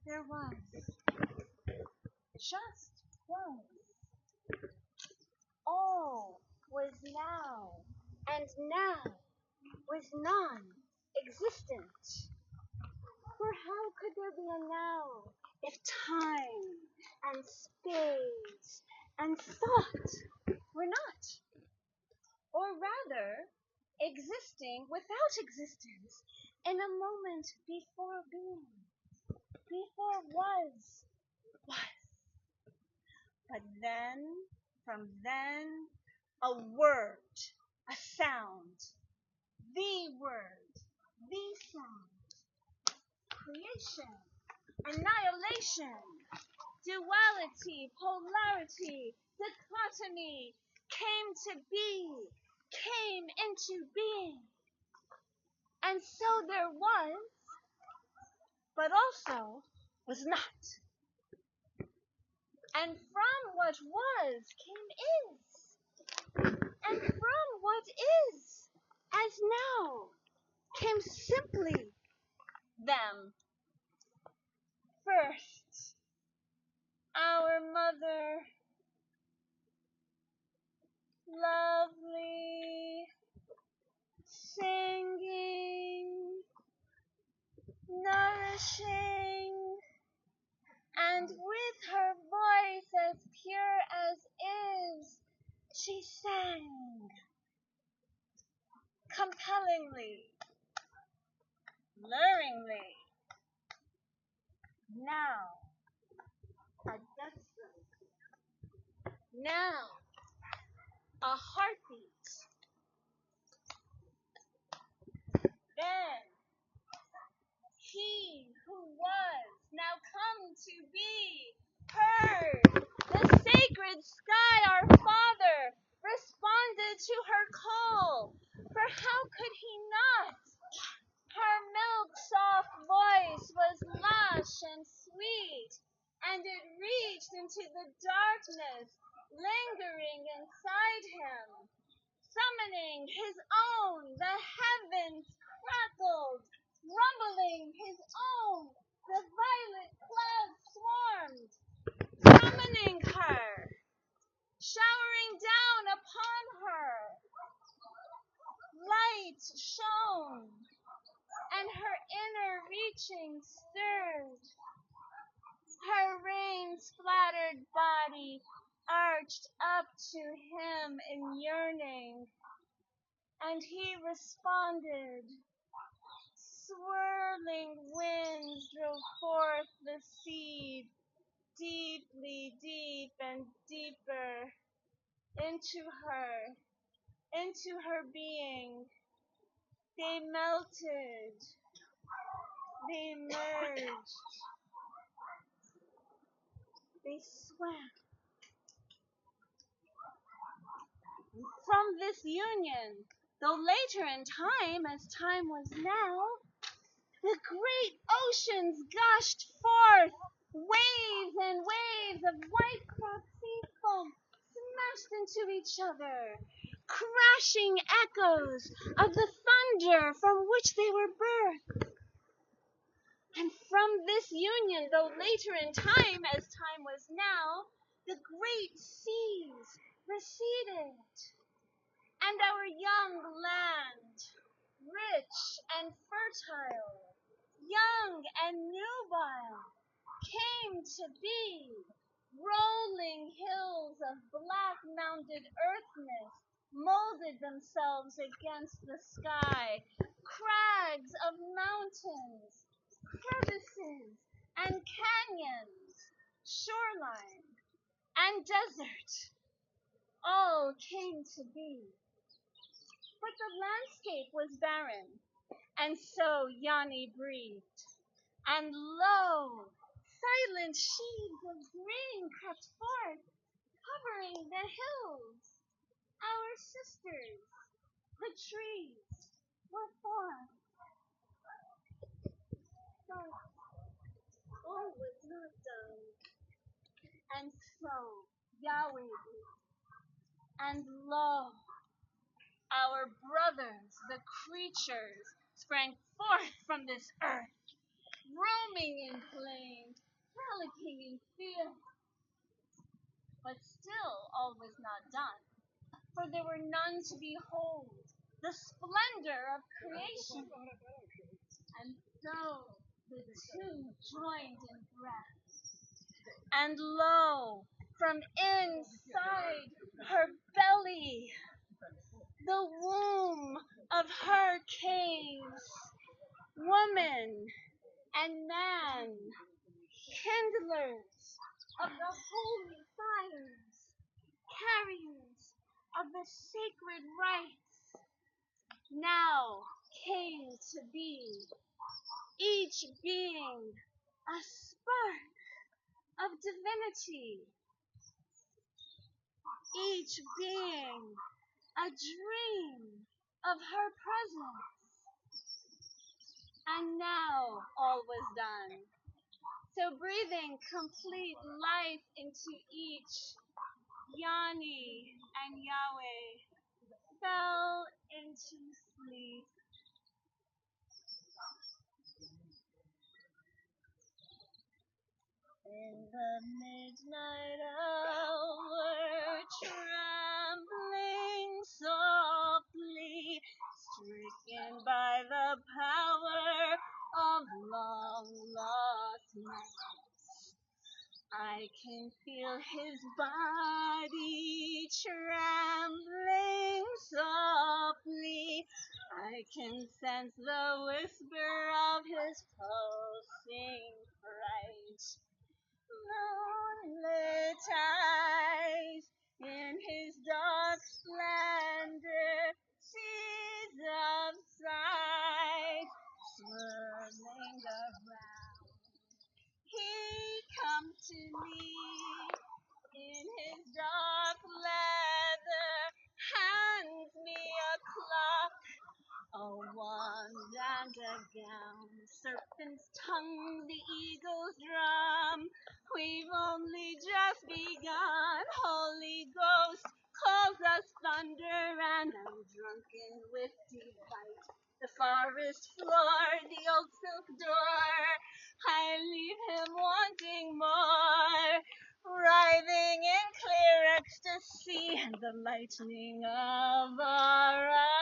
There was. Just once. All was now, and now was non-existent. For how could there be a now if time and space and thought were not? Or rather, existing without existence in a moment before being, before was. But then, from then, a word, a sound, the word, the sound, creation, annihilation, duality, polarity, dichotomy, came to be, came into being. And so there was, but also was not. And from what was came is. And from what is, as now, came simply them. First, our mother, lovely, singing, nourishing, and with her voice as pure as is, she sang, compellingly, luringly. Now, a dustman. Now, a heartbeat. Then, he who was now come to be, heard. The sacred sky, our Father, responded to her call. For how could he not? Her milk-soft voice was lush and sweet, and it reached into the darkness, lingering inside him, summoning his own. The heavens crackled, rumbling his own. The violet clouds swarmed, summoning her, showering down upon her. Light shone, and her inner reaching stirred. Her rain-splattered body arched up to him in yearning, and he responded. Swirling winds drove forth the seed, deeply deep and deeper, into her being. They melted, they merged, they swam. From this union, though later in time as time was now, the great oceans gushed forth, waves and waves of white-capped sea foam smashed into each other, crashing echoes of the thunder from which they were birthed. And from this union, though later in time as time was now, the great seas receded, and our young land, rich and fertile, young and nubile, came to be. Rolling hills of black-mounded earthness molded themselves against the sky. Crags of mountains, crevices and canyons, shoreline and desert, all came to be. But the landscape was barren, and so Yanni breathed. And lo, silent sheaves of green crept forth, covering the hills. Our sisters, the trees, were formed. But all was not done. And so Yahweh breathed. And lo, our brothers, the creatures, sprang forth from this earth. roaming in plains, frolicking in fields. But still all was not done, for there were none to behold the splendor of creation. And so the two joined in breath. And lo, from inside her belly, the womb of her caves, woman and man, kindlers of the holy fires, carriers of the sacred rites, now came to be, each being a spark of divinity, each being a dream of her presence. And now all was done. So breathing complete life into each, Yani and Yahweh fell into sleep. In the midnight hour, trembling softly, stricken by the power of long lost night, I can feel his body trembling softly. I can sense the whisper of his pulsing fright. Moonlit eyes in his dark splendor, seas of sight swirling around. He comes to me in his dark leather, hands me a clock, a wand and a gown, serpent's tongue, the eagle's drum. We've only just begun. Holy Ghost calls us thunder, and I'm drunken with delight. The forest floor, the old silk door, I leave him wanting more, writhing in clear ecstasy and the lightning of our eyes.